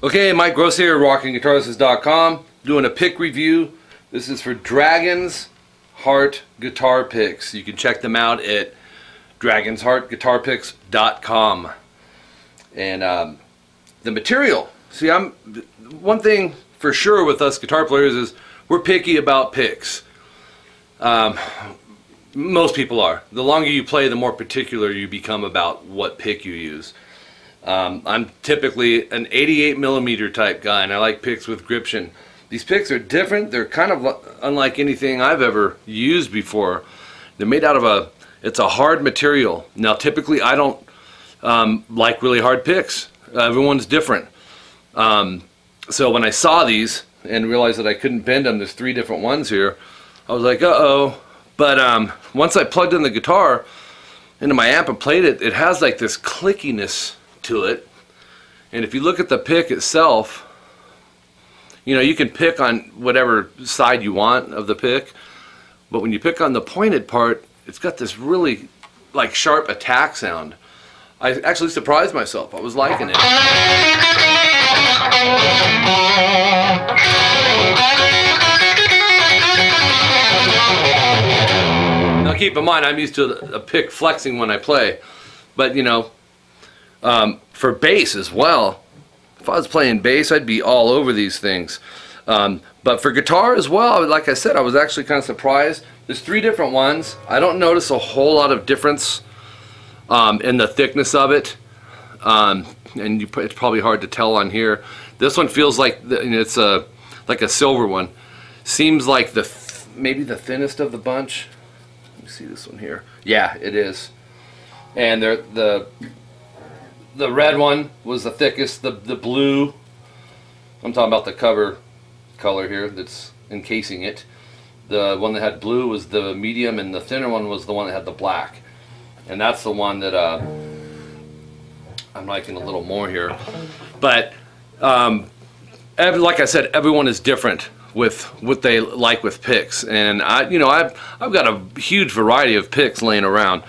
Okay, Mike Gross here, rockinguitarlessons.com, doing a pick review. This is for Dragon's Heart guitar picks. You can check them out at dragonsheartguitarpicks.com. And the material. See, one thing for sure with us guitar players is we're picky about picks. Most people are. The longer you play, the more particular you become about what pick you use. I'm typically an 88mm type guy, and I like picks with gription. These picks are different. They're kind of unlike anything I've ever used before. They're made out of it's a hard material. Now, typically I don't like really hard picks. Everyone's different. So when I saw these and realized that I couldn't bend them, there's 3 different ones here, I was like, uh-oh. But once I plugged in the guitar into my amp and played it, it has like this clickiness to it. And if you look at the pick itself, you know, you can pick on whatever side you want of the pick, but when you pick on the pointed part, it's got this really like sharp attack sound. I actually surprised myself. I was liking it. Now keep in mind, I'm used to a pick flexing when I play, but you know, for bass as well, if I was playing bass, I'd be all over these things. But for guitar as well, like I said, I was actually kind of surprised. There's 3 different ones. I don't notice a whole lot of difference in the thickness of it, and it's probably hard to tell on here. This one feels like it's like a silver one. Seems like maybe the thinnest of the bunch. Let me see this one here. Yeah, it is. And the red one was the thickest. The blue, I'm talking about the cover color here that's encasing it. The one that had blue was the medium, and the thinner one was the one that had the black. And that's the one that I'm liking a little more here. But like I said, everyone is different with what they like with picks. And I've got a huge variety of picks laying around.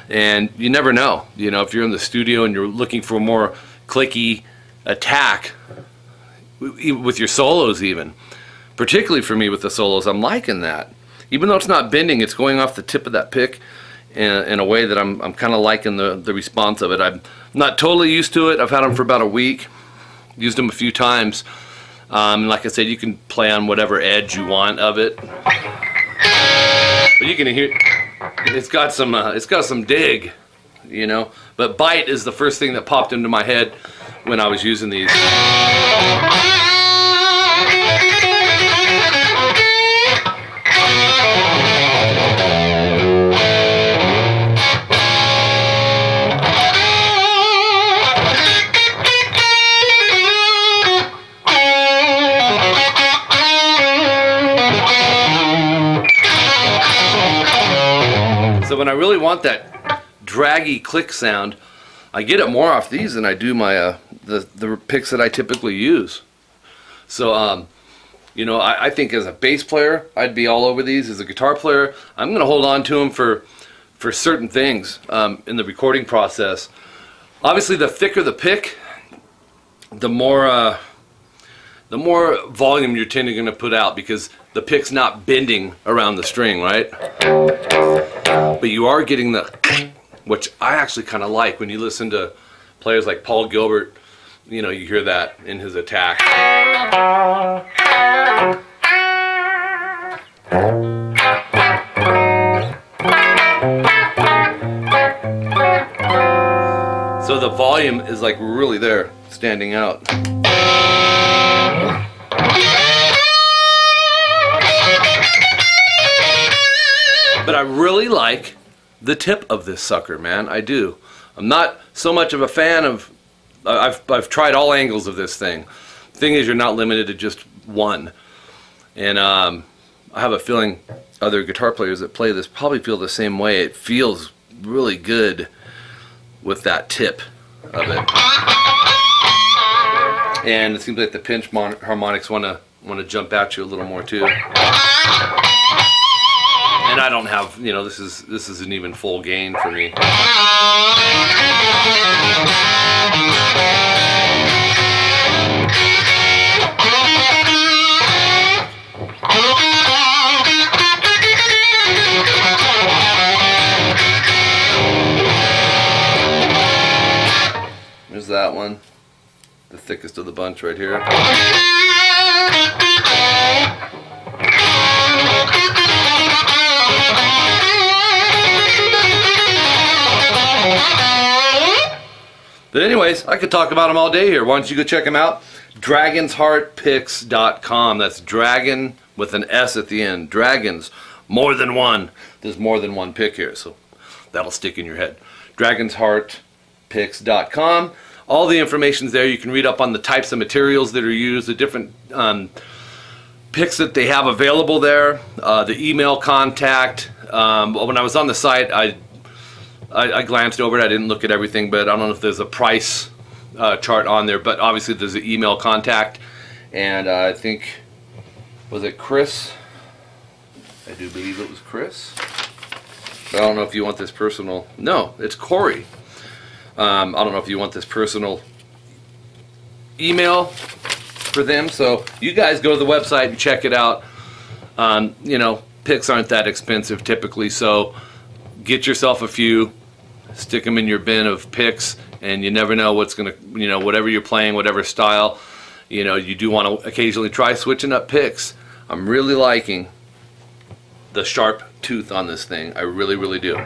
And you never know, you know, if you're in the studio and you're looking for a more clicky attack with your solos even. Particularly for me with the solos, I'm liking that. Even though it's not bending, it's going off the tip of that pick in a way that I'm kind of liking the response of it. I'm not totally used to it. I've had them for about a week. Used them a few times. Like I said, you can play on whatever edge you want of it. But you can hear it's got some dig, you know. But bite is the first thing that popped into my head when I was using these. So when I really want that draggy click sound, I get it more off these than I do my the picks that I typically use. So you know, I think as a bass player, I'd be all over these. As a guitar player, I'm going to hold on to them for certain things in the recording process. Obviously, the thicker the pick, the more volume you're tending to put out, because the pick's not bending around the string, right? But you are getting the, which I actually kind of like when you listen to players like Paul Gilbert. You know, you hear that in his attack. So the volume is like really there, standing out. But I really like the tip of this sucker, man. I do. I'm not so much of a fan of. I've tried all angles of this thing. The thing is, you're not limited to just one. And I have a feeling other guitar players that play this probably feel the same way. It feels really good with that tip of it. And it seems like the pinch harmonics want to jump at you a little more too. And I don't have, you know, this isn't even full gain for me. the thickest of the bunch right here. But anyways, I could talk about them all day here. Why don't you go check them out? dragonsheartpicks.com. That's dragon with an S at the end. Dragons, more than one. There's more than one pick here, so that'll stick in your head. dragonsheartpicks.com. All the information's there. You can read up on the types of materials that are used, the different picks that they have available there, the email contact. When I was on the site, I glanced over it. I didn't look at everything, but I don't know if there's a price chart on there, but obviously there's an email contact. And I think, was it Chris? I do believe it was Chris. I don't know if you want this personal. No, it's Corey. I don't know if you want this personal email for them. So you guys go to the website and check it out. You know, picks aren't that expensive typically, so get yourself a few, stick them in your bin of picks, and you never know what's gonna, you know, whatever you're playing, whatever style, you know, you do want to occasionally try switching up picks. I'm really liking the sharp tooth on this thing. I really, really do.